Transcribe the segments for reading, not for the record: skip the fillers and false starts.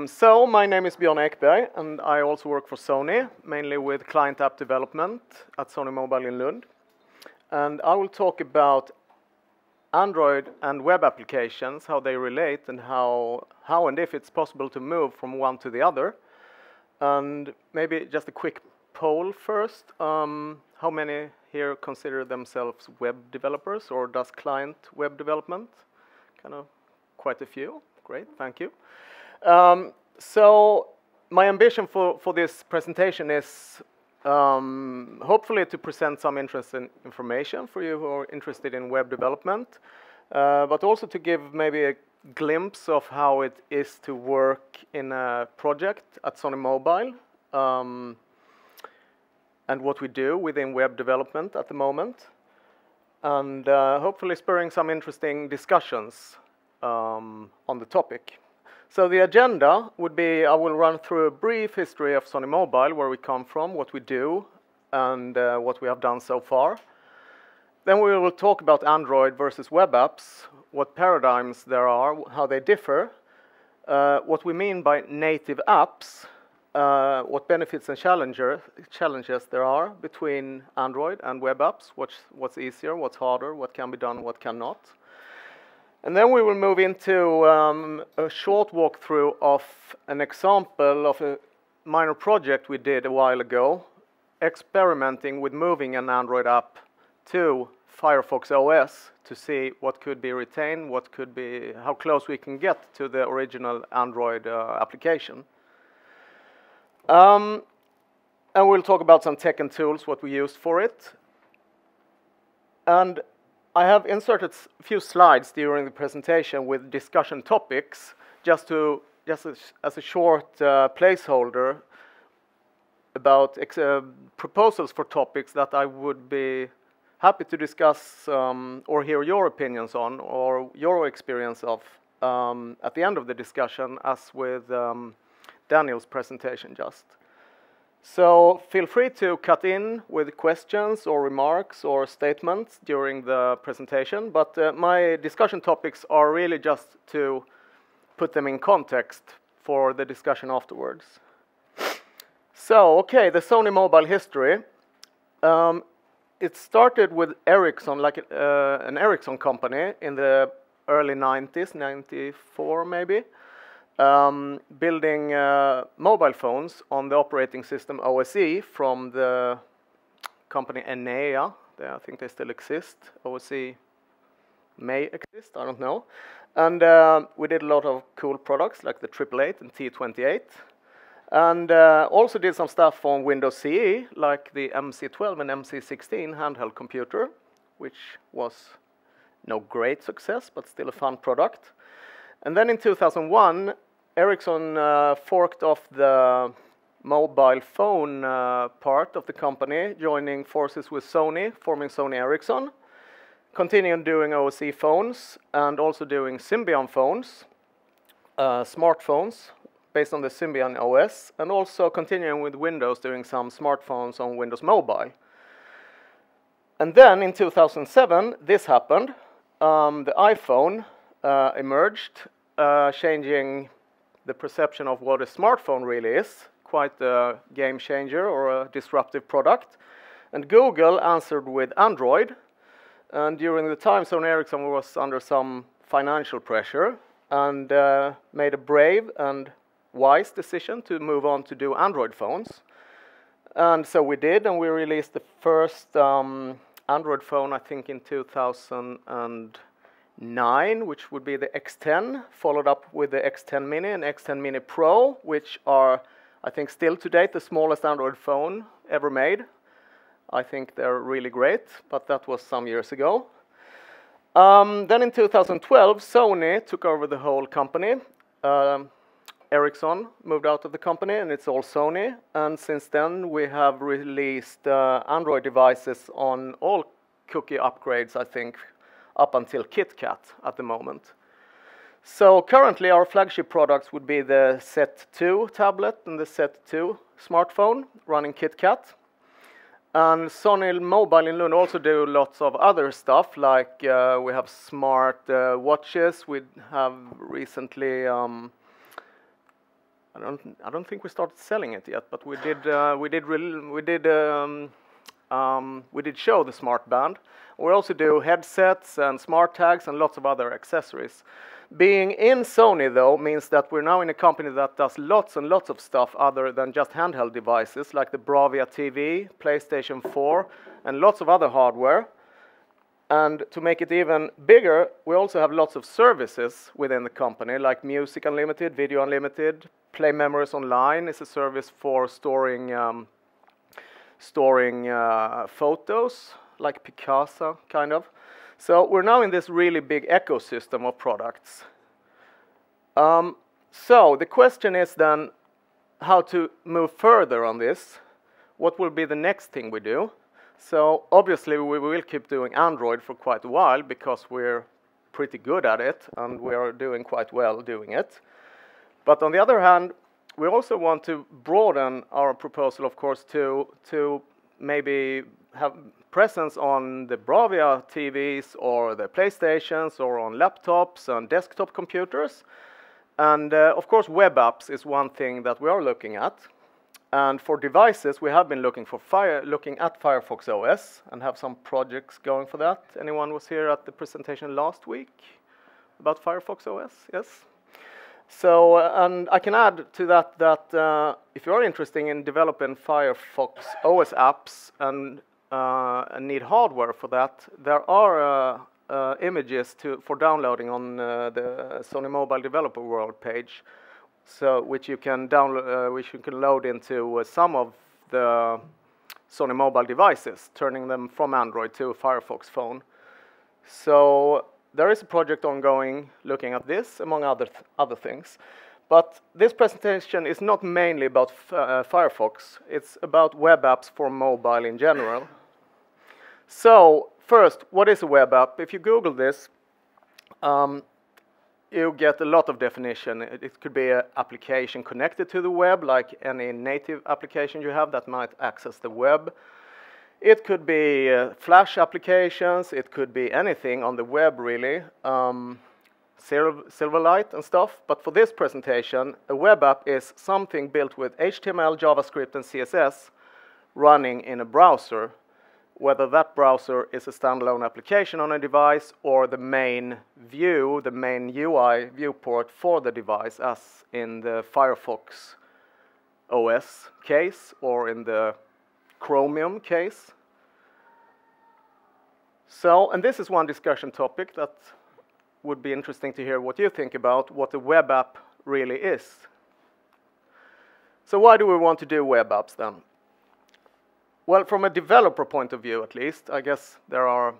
So my name is Björn Ekberg, and I also work for Sony, mainly with client app development at Sony Mobile in Lund. And I will talk about Android and web applications, how they relate, and how and if it's possible to move from one to the other. And maybe just a quick poll first. How many here consider themselves web developers, or does client web development? Kind of quite a few. Great, thank you. So my ambition for this presentation is hopefully to present some interesting information for you who are interested in web development, but also to give maybe a glimpse of how it is to work in a project at Sony Mobile, and what we do within web development at the moment, and hopefully spurring some interesting discussions on the topic. So the agenda would be, I will run through a brief history of Sony Mobile, where we come from, what we do, and what we have done so far. Then we will talk about Android versus web apps, what paradigms there are, how they differ, what we mean by native apps, what benefits and challenges there are between Android and web apps, what's easier, what's harder, what can be done, what cannot. And then we will move into a short walkthrough of an example of a minor project we did a while ago, experimenting with moving an Android app to Firefox OS to see what could be retained, how close we can get to the original Android application. And we'll talk about some tech and tools, what we used for it. And I have inserted a few slides during the presentation with discussion topics, just as a short placeholder about proposals for topics that I would be happy to discuss or hear your opinions on, or your experience of at the end of the discussion, as with Daniel's presentation just. So feel free to cut in with questions or remarks or statements during the presentation, but my discussion topics are really just to put them in context for the discussion afterwards. So, okay, the Sony Mobile history. It started with Ericsson, like an Ericsson company in the early 90s, 94 maybe. Building mobile phones on the operating system OSE from the company Enea. I think they still exist. OSE may exist, I don't know. And we did a lot of cool products like the 888 and T28. And also did some stuff on Windows CE, like the MC12 and MC16 handheld computer, which was no great success, but still a fun product. And then in 2001, Ericsson forked off the mobile phone part of the company, joining forces with Sony, forming Sony Ericsson, continuing doing OSE phones, and also doing Symbian phones, smartphones, based on the Symbian OS, and also continuing with Windows, doing some smartphones on Windows Mobile. And then in 2007, this happened. The iPhone emerged, changing the perception of what a smartphone really is, quite a game changer or a disruptive product. And Google answered with Android. And during the time, Sony Ericsson was under some financial pressure and made a brave and wise decision to move on to do Android phones. And so we did, and we released the first Android phone, I think, in 2009, which would be the X10, followed up with the X10 Mini and X10 Mini Pro, which are, I think, still to date the smallest Android phone ever made. I think they're really great, but that was some years ago. Then in 2012, Sony took over the whole company. Ericsson moved out of the company, and it's all Sony. And since then, we have released Android devices on all cookie upgrades, I think, up until KitKat at the moment. So currently our flagship products would be the Z2 tablet and the Z2 smartphone running KitKat. And Sony Mobile in Lund also do lots of other stuff, like we have smart watches. We have recently, I don't think we started selling it yet, but we did show the smart band. We also do headsets and smart tags and lots of other accessories. Being in Sony, though, means that we're now in a company that does lots and lots of stuff other than just handheld devices, like the Bravia TV, PlayStation 4, and lots of other hardware. And to make it even bigger, we also have lots of services within the company, like Music Unlimited, Video Unlimited, Play Memories Online is a service for storing photos, like Picasa, kind of. So we're now in this really big ecosystem of products. So the question is then how to move further on this. What will be the next thing we do? So obviously we will keep doing Android for quite a while because we're pretty good at it and we are doing quite well doing it. But on the other hand, we also want to broaden our proposal, of course, to maybe have presence on the Bravia TVs or the PlayStations or on laptops and desktop computers. And of course, Webapps is one thing that we are looking at. And for devices, we have been looking at Firefox OS and have some projects going for that. Anyone was here at the presentation last week about Firefox OS? Yes. So, and I can add to that if you are interested in developing Firefox OS apps and need hardware for that, there are images for downloading on the Sony Mobile Developer World page, so which you can download, which you can load into some of the Sony Mobile devices, turning them from Android to a Firefox phone. So there is a project ongoing looking at this, among other things. But this presentation is not mainly about Firefox. It's about web apps for mobile in general. So first, what is a web app? If you Google this, you get a lot of definition. It could be an application connected to the web, like any native application you have that might access the web. It could be Flash applications. It could be anything on the web, really. Silverlight and stuff. But for this presentation, a web app is something built with HTML, JavaScript, and CSS running in a browser, whether that browser is a standalone application on a device or the main view, the main UI viewport for the device, as in the Firefox OS case or in the Chromium case. So, and this is one discussion topic that would be interesting to hear what you think about what a web app really is. So why do we want to do web apps then? Well, from a developer point of view, at least, I guess there are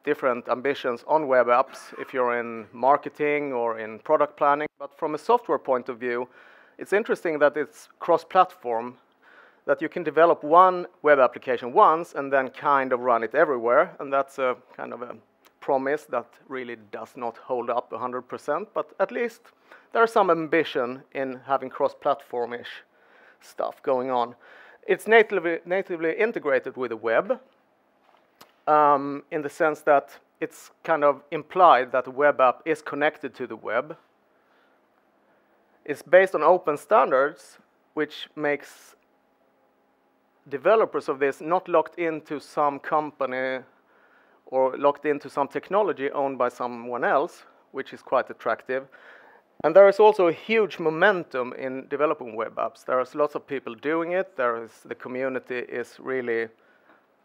different ambitions on web apps if you're in marketing or in product planning. But from a software point of view, it's interesting that it's cross-platform, that you can develop one web application once and then kind of run it everywhere. And that's a kind of a promise that really does not hold up 100%. But at least there's some ambition in having cross-platform-ish stuff going on. It's natively integrated with the web in the sense that it's kind of implied that the web app is connected to the web. It's based on open standards, which makes developers of this not locked into some company or locked into some technology owned by someone else, which is quite attractive. And there is also a huge momentum in developing web apps. There's lots of people doing it. The community is really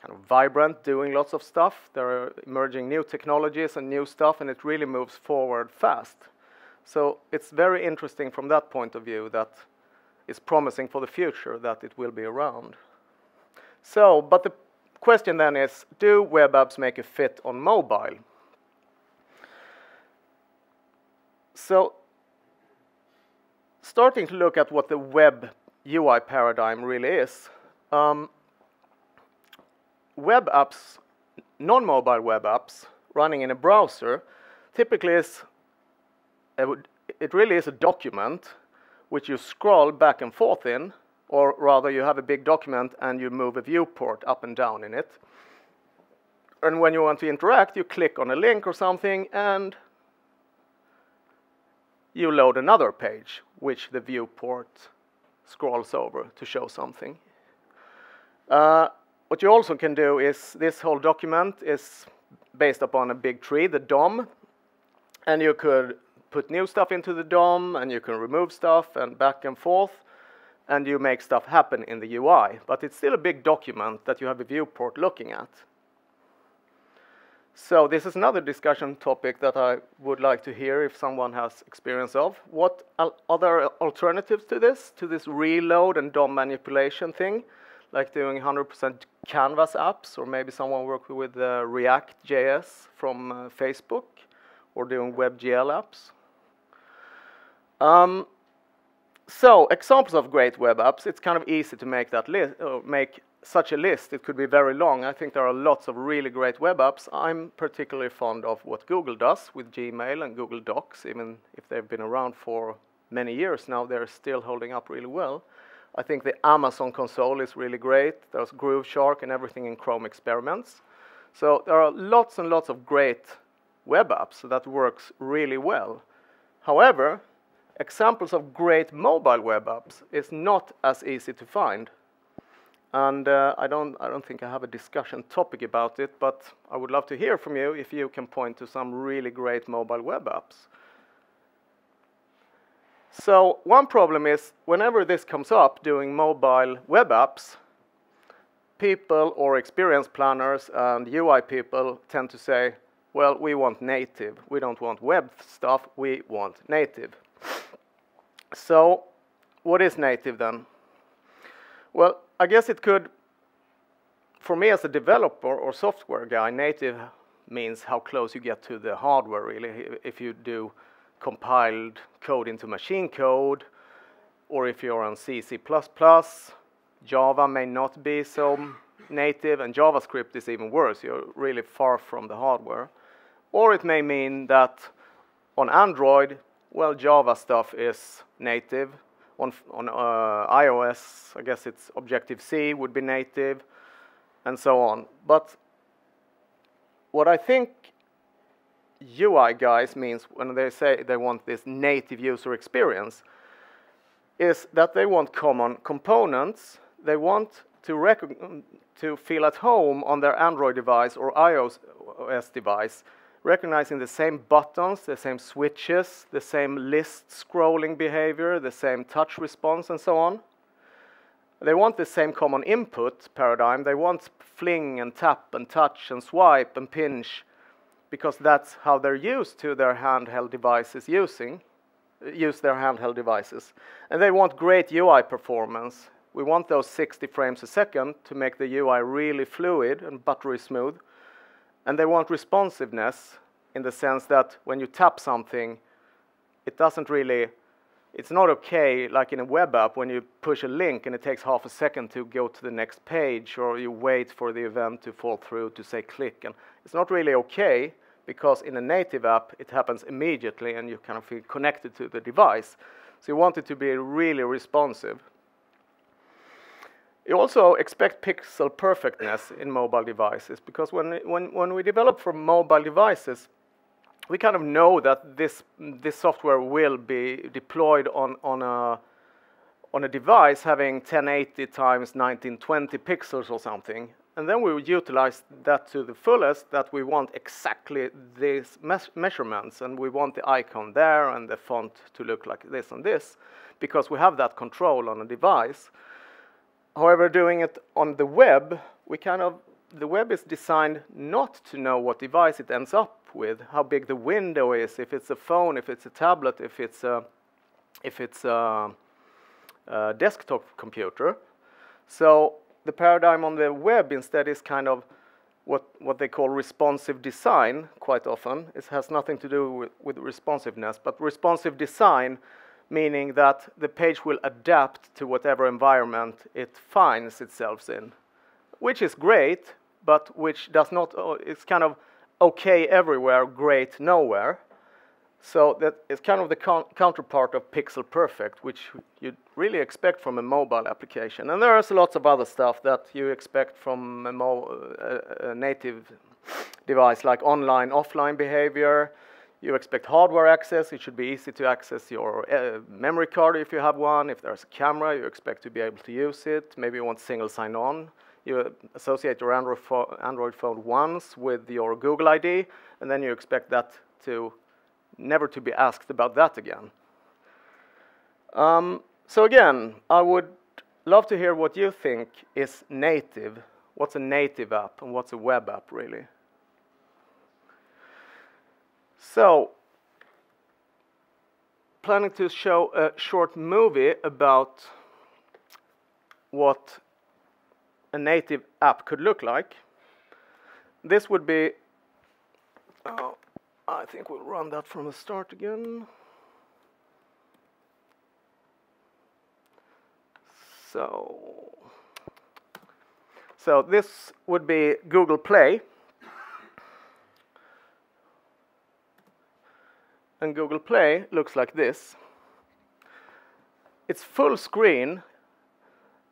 kind of vibrant, doing lots of stuff. There are emerging new technologies and new stuff, and it really moves forward fast. So it's very interesting from that point of view that it's promising for the future that it will be around. So, but the question then is, do web apps make a fit on mobile? So, starting to look at what the web UI paradigm really is, web apps, non-mobile web apps running in a browser typically is it really is a document which you scroll back and forth in, or rather you have a big document and you move a viewport up and down in it. And when you want to interact, you click on a link or something and you load another page which the viewport scrolls over to show something. What you also can do is, this whole document is based upon a big tree, the DOM, and you could put new stuff into the DOM and you can remove stuff and back and forth, and you make stuff happen in the UI. But it's still a big document that you have a viewport looking at. So this is another discussion topic that I would like to hear if someone has experience of. What other alternatives to this reload and DOM manipulation thing, like doing 100% Canvas apps, or maybe someone working with React.js from Facebook, or doing WebGL apps. So examples of great web apps, it's kind of easy to make that list, or make such a list. It could be very long. I think there are lots of really great web apps. I'm particularly fond of what Google does with Gmail and Google Docs. Even if they've been around for many years now, they're still holding up really well. I think the Amazon console is really great. There's Groove Shark and everything in Chrome Experiments. So there are lots and lots of great web apps that works really well. However, examples of great mobile web apps is not as easy to find. And I don't think I have a discussion topic about it, but I would love to hear from you if you can point to some really great mobile web apps. So one problem is, whenever this comes up, doing mobile web apps, people or experience planners and UI people tend to say, well, we want native. We don't want web stuff, we want native. So what is native then? Well, I guess it could, for me as a developer or software guy, native means how close you get to the hardware, really. If you do compiled code into machine code, or if you're on C, C++, Java may not be so native, and JavaScript is even worse. You're really far from the hardware. Or it may mean that on Android, well, Java stuff is native. On iOS, I guess it's Objective-C would be native, and so on. But what I think UI guys means when they say they want this native user experience is that they want common components. They want to feel at home on their Android device or iOS device, recognizing the same buttons, the same switches, the same list scrolling behavior, the same touch response, and so on. They want the same common input paradigm. They want fling and tap and touch and swipe and pinch, because that's how they're used to their handheld devices use their handheld devices. And they want great UI performance. We want those 60 frames a second to make the UI really fluid and buttery smooth. And they want responsiveness in the sense that when you tap something, it's not okay like in a web app when you push a link and it takes half a second to go to the next page, or you wait for the event to fall through to say click. And it's not really okay, because in a native app, it happens immediately and you kind of feel connected to the device. So you want it to be really responsive. You also expect pixel perfectness in mobile devices, because when we develop for mobile devices, we kind of know that this software will be deployed on a device having 1080 times 1920 pixels or something. And then we will utilize that to the fullest, that we want exactly these measurements, and we want the icon there and the font to look like this and this, because we have that control on a device. However, doing it on the web, the web is designed not to know what device it ends up with, how big the window is, if it's a phone, if it's a tablet, if it's a desktop computer. So the paradigm on the web instead is kind of what they call responsive design quite often. It has nothing to do with responsiveness, but responsive design meaning that the page will adapt to whatever environment it finds itself in, which is great, but which does not, it's kind of okay everywhere, great nowhere. So that is kind of the counterpart of pixel perfect, which you'd really expect from a mobile application. And there's lots of other stuff that you expect from a native device, like online, offline behavior. You expect hardware access. It should be easy to access your memory card if you have one. If there's a camera, you expect to be able to use it. Maybe you want single sign-on. You associate your Android phone once with your Google ID, and then you expect that to never to be asked about that again. So again, I would love to hear what you think is native. What's a native app and what's a web app really? So, planning to show a short movie about what a native app could look like. This would be, I think we'll run that from the start again. So this would be Google Play. And Google Play looks like this. It's full screen,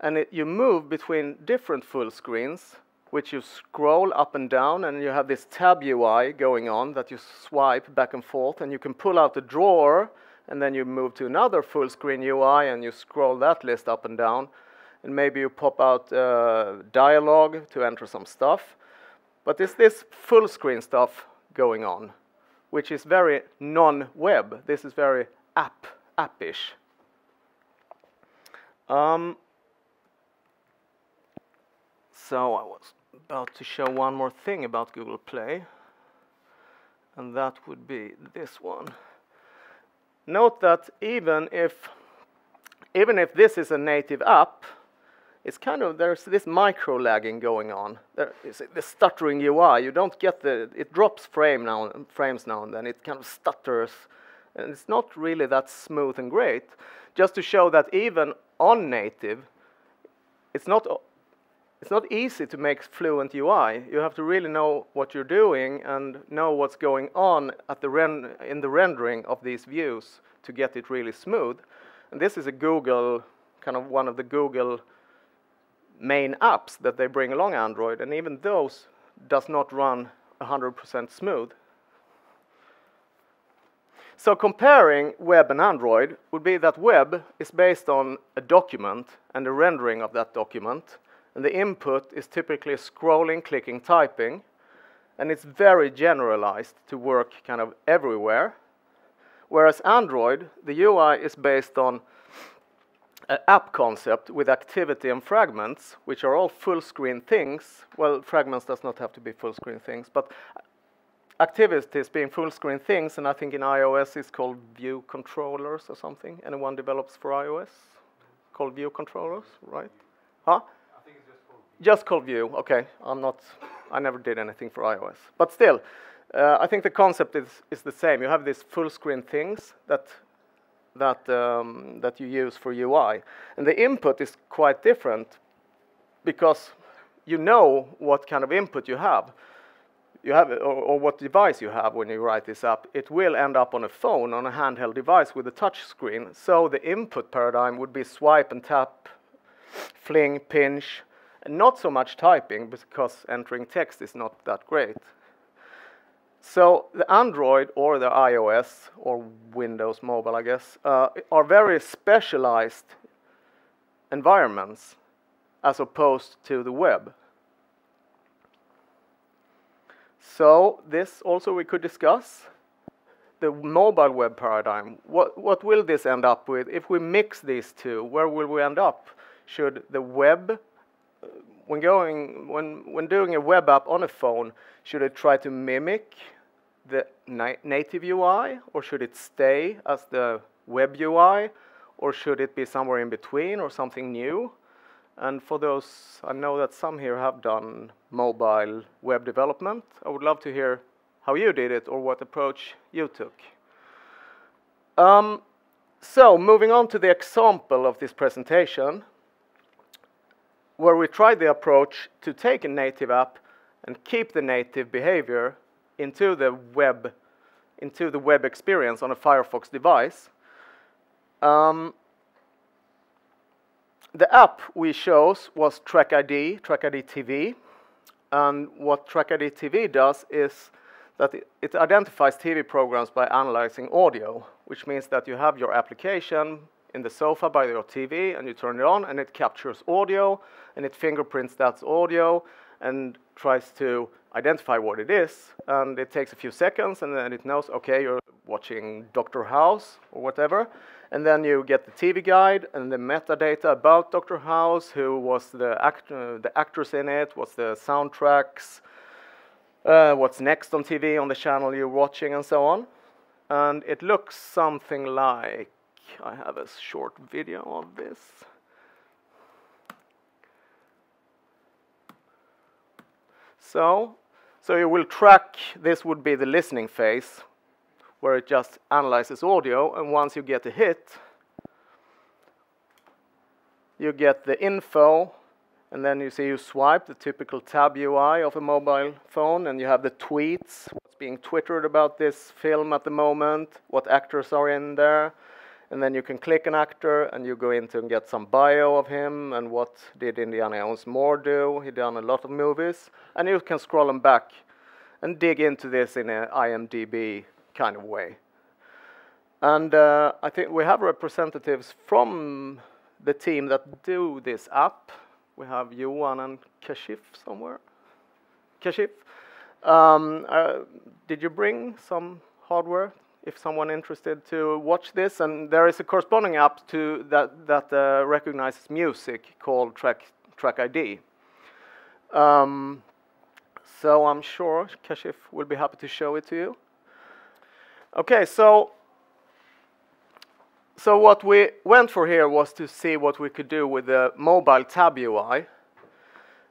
and you move between different full screens, which you scroll up and down, and you have this tab UI going on that you swipe back and forth, and you can pull out a drawer, and then you move to another full screen UI, and you scroll that list up and down, and maybe you pop out dialogue to enter some stuff. But it's this full screen stuff going on, which is very non-web. This is very app-ish. So I was about to show one more thing about Google Play, and that would be this one. Note that even if this is a native app, it's kind of, there's this micro lagging going on. There is the stuttering UI. You don't get it drops frames now and then. It kind of stutters, and it's not really that smooth and great. Just to show that even on native, it's not easy to make fluent UI. You have to really know what you're doing and know what's going on at in the rendering of these views to get it really smooth. And this is a Google, kind of one of the Google main apps that they bring along Android, and even those does not run 100% smooth. So comparing web and Android would be that web is based on a document and the rendering of that document, and the input is typically scrolling, clicking, typing, and it's very generalized to work kind of everywhere. Whereas Android, the UI is based on an app concept with activity and fragments, which are all full screen things. Well, fragments does not have to be full screen things, but activities being full screen things, and I think in iOS it's called view controllers or something. Anyone develops for iOS? Called view controllers, right? Huh? I think it's just called view. Okay, I never did anything for iOS. But still, I think the concept is the same. You have these full screen things that you use for UI, and the input is quite different because you know what kind of input you have. Or what device you have when you write this app. It will end up on a phone, on a handheld device with a touch screen. So the input paradigm would be swipe and tap, fling, pinch, and not so much typing because entering text is not that great. So the Android or the iOS or Windows Mobile, I guess, are very specialized environments as opposed to the web. So this also we could discuss. The mobile web paradigm. What will this end up with? If we mix these two, where will we end up? Should the web, when doing a web app on a phone, should it try to mimic the native UI, or should it stay as the web UI, or should it be somewhere in between or something new? And for those, I know that some here have done mobile web development. I would love to hear how you did it or what approach you took. So moving on to the example of this presentation, where we tried the approach to take a native app and keep the native behavior into the into the web experience on a Firefox device. The app we chose was TrackID TV. And what TrackID TV does is that it identifies TV programs by analyzing audio, which means that you have your application in the sofa by your TV, and you turn it on, and it captures audio, and it fingerprints that audio, and tries to identify what it is. And it takes a few seconds, and then it knows, okay, you're watching Dr. House or whatever. And then you get the TV guide and the metadata about Dr. House, who was the actors in it, what's the soundtracks, what's next on TV on the channel you're watching, and so on. And it looks something like, I have a short video of this. So you will track, this would be the listening phase, where it just analyzes audio, and once you get a hit, you get the info, and then you see you swipe, the typical tab UI of a mobile phone, and you have the tweets, what's being twittered about this film at the moment, what actors are in there, and then you can click an actor, and you go into and get some bio of him, and what did Indiana Jones Moore do? He done a lot of movies, and you can scroll them back and dig into this in an IMDb kind of way. And I think we have representatives from the team that do this app. We have Johan and Kashif somewhere. Kashif, did you bring some hardware if someone interested to watch this? And there is a corresponding app to that recognizes music called TrackID. So I'm sure Kashif will be happy to show it to you. Okay, so what we went for here was to see what we could do with the mobile tab UI.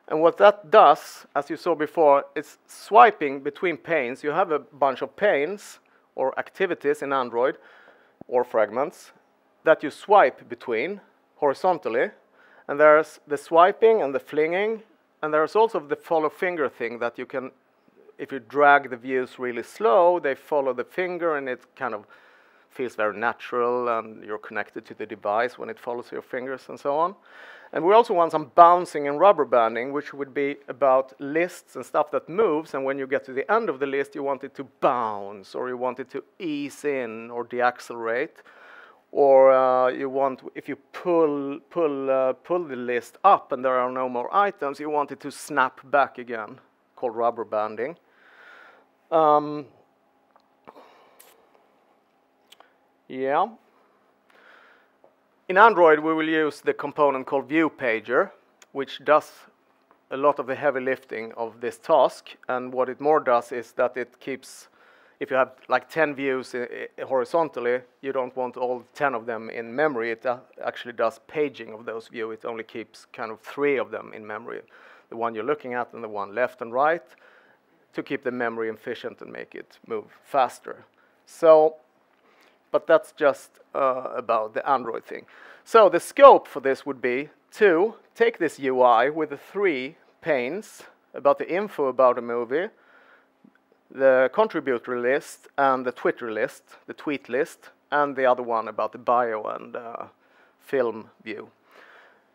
And what that does, as you saw before, is swiping between panes. You have a bunch of panes or activities in Android or fragments that you swipe between horizontally. And there's the swiping and the flinging. And there's also the follow finger thing that you can, if you drag the views really slow, they follow the finger, and it kind of feels very natural, and you're connected to the device when it follows your fingers and so on. And we also want some bouncing and rubber banding, which would be about lists and stuff that moves, and when you get to the end of the list, you want it to bounce, or you want it to ease in or deaccelerate, or you want, if you pull the list up and there are no more items, you want it to snap back again, called rubber banding. Yeah. In Android, we will use the component called ViewPager, which does a lot of the heavy lifting of this task. And what it more does is that it keeps, if you have like 10 views horizontally, you don't want all 10 of them in memory. It actually does paging of those views. It only keeps kind of 3 of them in memory, the one you're looking at and the one left and right, to keep the memory efficient and make it move faster. So, but that's just about the Android thing. So the scope for this would be to take this UI with the 3 panes about the info about a movie, the contributor list and the Twitter list, the tweet list, and the other one about the bio and film view.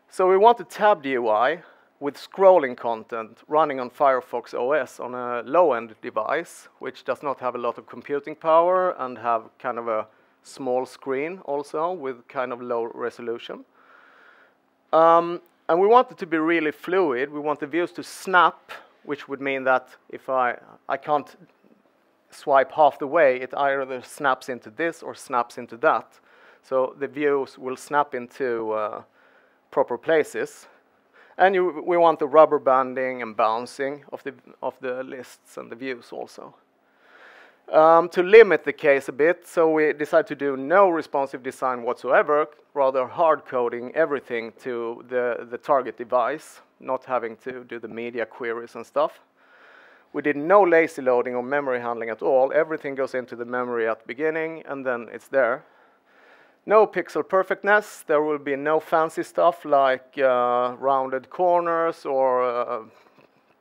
So we want a tabbed UI with scrolling content running on Firefox OS on a low-end device, which does not have a lot of computing power and have kind of a small screen also with kind of low resolution. And we want it to be really fluid. We want the views to snap, which would mean that if I can't swipe half the way, it either snaps into this or snaps into that. So the views will snap into proper places. And we want the rubber banding and bouncing of the lists and the views also. To limit the case a bit, so we decided to do no responsive design whatsoever, rather hard coding everything to the target device, not having to do the media queries and stuff. We did no lazy loading or memory handling at all. Everything goes into the memory at the beginning, and then it's there. No pixel perfectness. There will be no fancy stuff like rounded corners or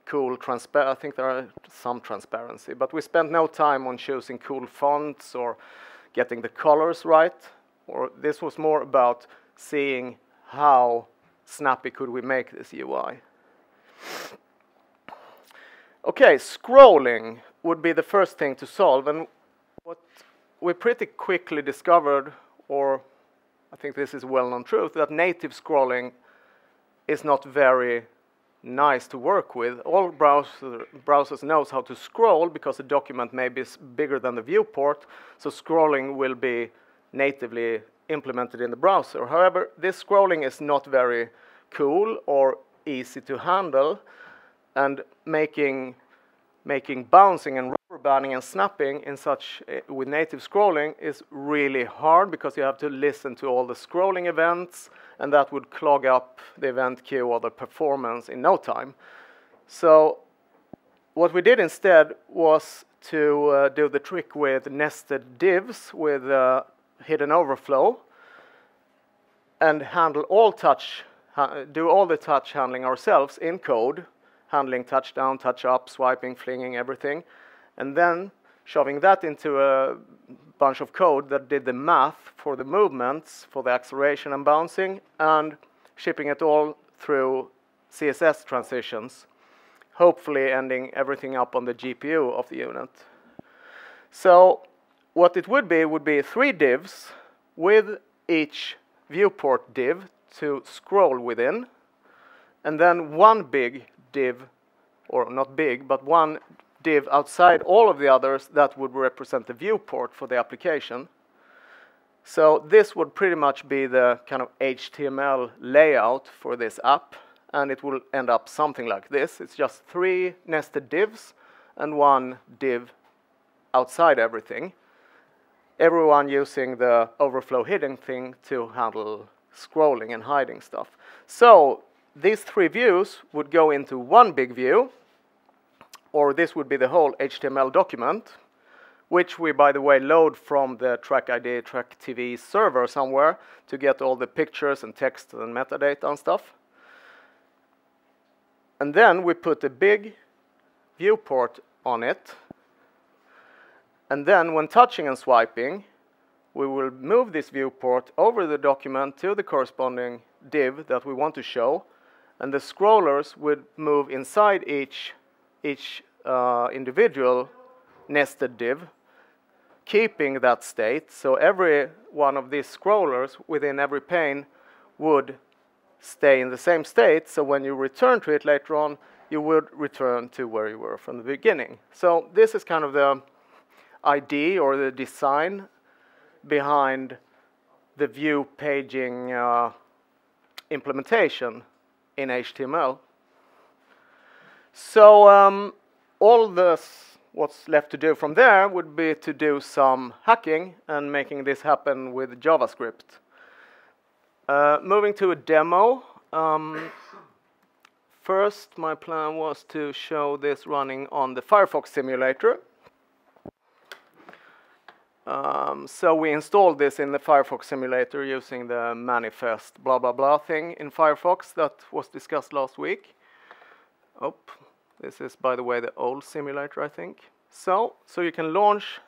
cool I think there are some transparency, but we spent no time on choosing cool fonts or getting the colors right. Or this was more about seeing how snappy could we make this UI. Okay, scrolling would be the first thing to solve, and what we pretty quickly discovered, or I think this is a well-known truth, that native scrolling is not very nice to work with. All browsers knows how to scroll because the document may be bigger than the viewport, so scrolling will be natively implemented in the browser. However, this scrolling is not very cool or easy to handle, and making bouncing and rubber banding and snapping in such with native scrolling is really hard because you have to listen to all the scrolling events, and that would clog up the event queue or the performance in no time. So what we did instead was to do the trick with nested divs with hidden overflow and handle all do all the touch handling ourselves in code, handling touch down, touch up, swiping, flinging, everything, and then shoving that into a bunch of code that did the math for the movements, for the acceleration and bouncing, and shipping it all through CSS transitions, hopefully ending everything up on the GPU of the unit. So what it would be 3 divs with each viewport div to scroll within, and then one big div, or not big, but one div outside all of the others that would represent the viewport for the application. So this would pretty much be the kind of HTML layout for this app, and it will end up something like this. It's just 3 nested divs and 1 div outside everything. Everyone using the overflow hidden thing to handle scrolling and hiding stuff. So these 3 views would go into one big view, or this would be the whole HTML document, which we, by the way, load from the TrackID, TrackTV server somewhere to get all the pictures and text and metadata and stuff. And then we put a big viewport on it. And then when touching and swiping, we will move this viewport over the document to the corresponding div that we want to show, and the scrollers would move inside each individual nested div, keeping that state. So every one of these scrollers within every pane would stay in the same state, so when you return to it later on, you would return to where you were from the beginning. So this is kind of the idea or the design behind the view paging implementation in HTML. So what's left to do from there would be to do some hacking and making this happen with JavaScript. Moving to a demo. First, my plan was to show this running on the Firefox simulator. So we installed this in the Firefox simulator using the manifest blah blah blah thing in Firefox that was discussed last week. Oh, this is, by the way, the old simulator, I think. So you can launch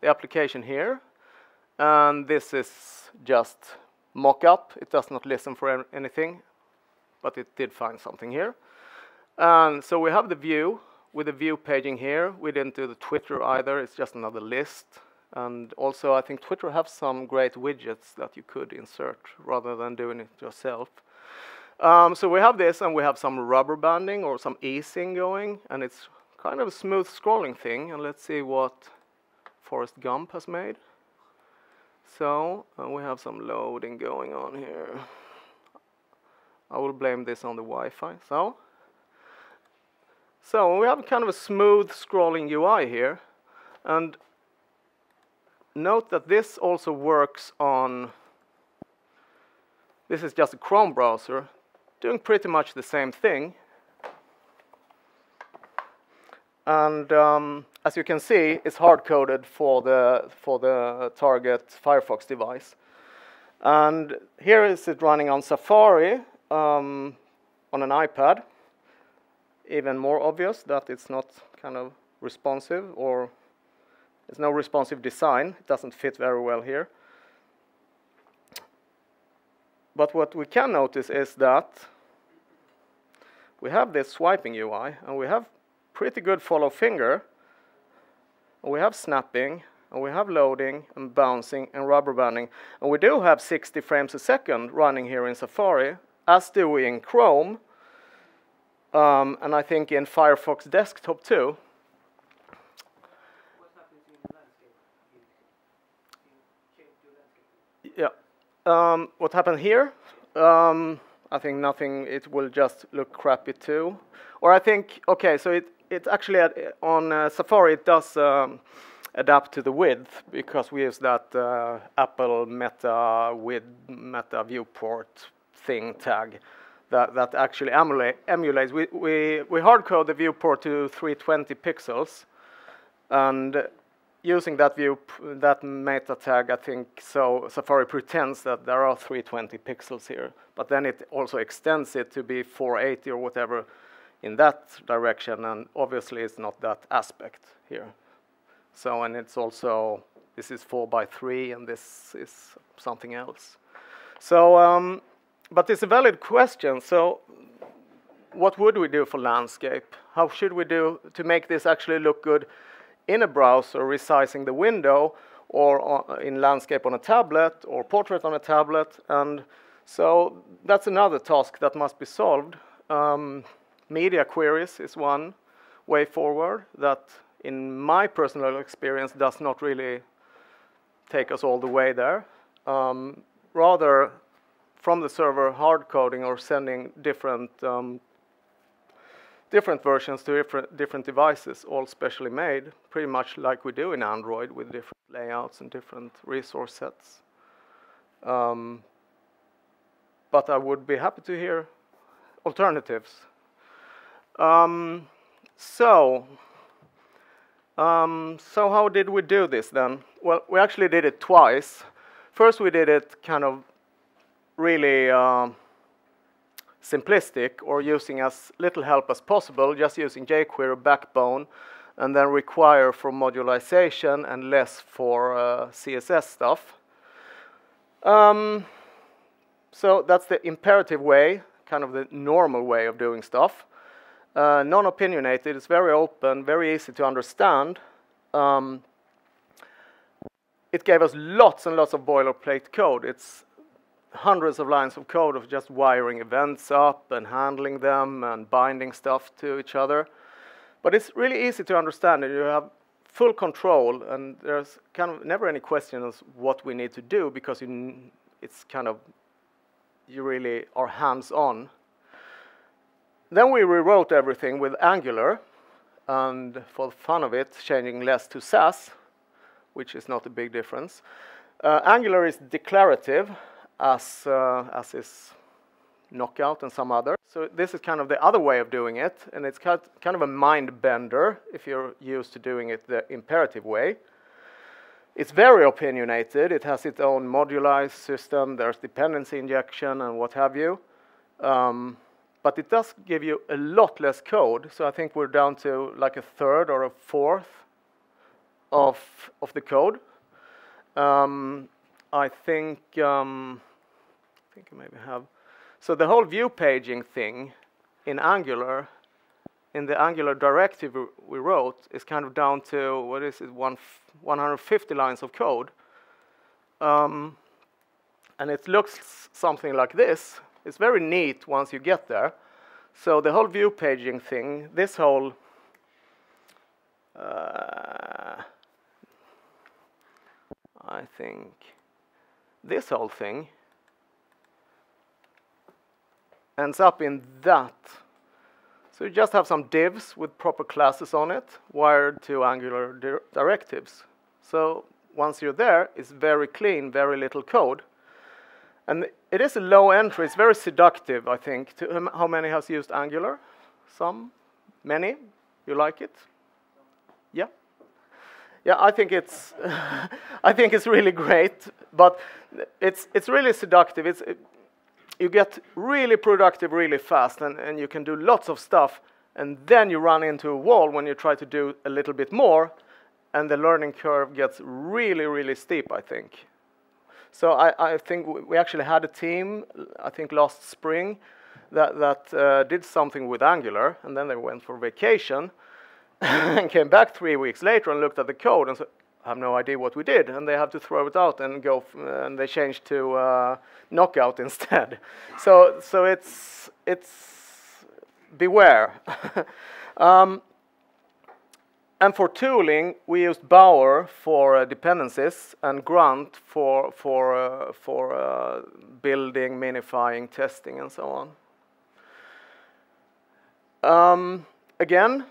the application here, and this is just mock-up. It does not listen for anything, but it did find something here. And so we have the view with the view paging here. We didn't do the Twitter either. It's just another list. And also, I think Twitter has some great widgets that you could insert rather than doing it yourself. So we have this, and we have some rubber banding or some easing going, and it's kind of a smooth scrolling thing. And let's see what Forrest Gump has made. So we have some loading going on here. I will blame this on the Wi-Fi. So we have kind of a smooth scrolling UI here, and note that this also works on, this is just a Chrome browser, doing pretty much the same thing. And as you can see, it's hard-coded for the target Firefox device. And here is it running on Safari on an iPad. even more obvious that it's not kind of responsive, or there's no responsive design. It doesn't fit very well here. But what we can notice is that we have this swiping UI, and we have pretty good follow finger, and we have snapping, and we have loading and bouncing and rubber banding, and we do have 60 frames a second running here in Safari, as do we in Chrome, and I think in Firefox Desktop too. What happens in the landscape? You change to landscape. Yeah. What happened here? I think nothing. It will just look crappy too. Or I think, okay, so it actually on Safari it does adapt to the width, because we use that Apple Meta with Meta viewport thing tag that actually emulates. We hard code the viewport to 320 pixels, and using that that meta tag, I think, so Safari pretends that there are 320 pixels here, but then it also extends it to be 480 or whatever in that direction, and obviously it's not that aspect here. So, and it's also, this is 4:3 and this is something else. So, but it's a valid question. So what would we do for landscape? How should we do to make this actually look good in a browser, resizing the window, or in landscape on a tablet, or portrait on a tablet? And so that's another task that must be solved. Media queries is one way forward that, in my personal experience, does not really take us all the way there. Rather, from the server, hard coding or sending different versions to different devices, all specially made, pretty much like we do in Android with different layouts and different resource sets. But I would be happy to hear alternatives. So how did we do this then? Well, we actually did it twice. First, we did it kind of really simplistic, or using as little help as possible, just using jQuery backbone, and then require for modularization and less for CSS stuff. So that's the imperative way, kind of the normal way of doing stuff. Non-opinionated, it's very open, very easy to understand. It gave us lots and lots of boilerplate code. It's hundreds of lines of code of just wiring events up and handling them and binding stuff to each other. But it's really easy to understand, and you have full control, and there's kind of never any questions what we need to do, because it's kind of, you really are hands-on. Then we rewrote everything with Angular, and for the fun of it, changing less to Sass, which is not a big difference. Angular is declarative, as is Knockout and some others. So this is kind of the other way of doing it, and it's kind of a mind bender if you're used to doing it the imperative way. It's very opinionated. It has its own modularized system. There's dependency injection and what have you. But it does give you a lot less code. So I think we're down to like a third or a fourth of the code. I think I maybe have. So the whole view paging thing in Angular, in the Angular directive we wrote, is kind of down to, what is it, 150 lines of code. And it looks something like this. It's very neat once you get there. So the whole view paging thing, this whole I think this whole thing ends up in that. So you just have some divs with proper classes on it, wired to Angular directives. So once you're there, it's very clean, very little code. And it is a low entry. It's very seductive, I think. How many has used Angular? Some? Many? You like it? Yeah? Yeah, I think it's I think it's really great, but it's really seductive. You get really productive really fast, and you can do lots of stuff, And then you run into a wall when you try to do a little bit more, and the learning curve gets really, really steep, I think. So I think we actually had a team, I think last spring, that did something with Angular, and then they went for vacation, and came back 3 weeks later and looked at the code and said, I have no idea what we did, and they have to throw it out and go, and they changed to Knockout instead. So it's beware. And for tooling, we used Bower for dependencies and Grunt for building, minifying, testing, and so on. Again,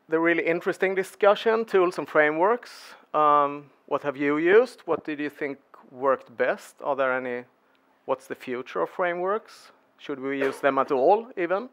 the really interesting discussion, tools and frameworks. What have you used? What did you think worked best? Are there any, what's the future of frameworks? Should we use them at all, even?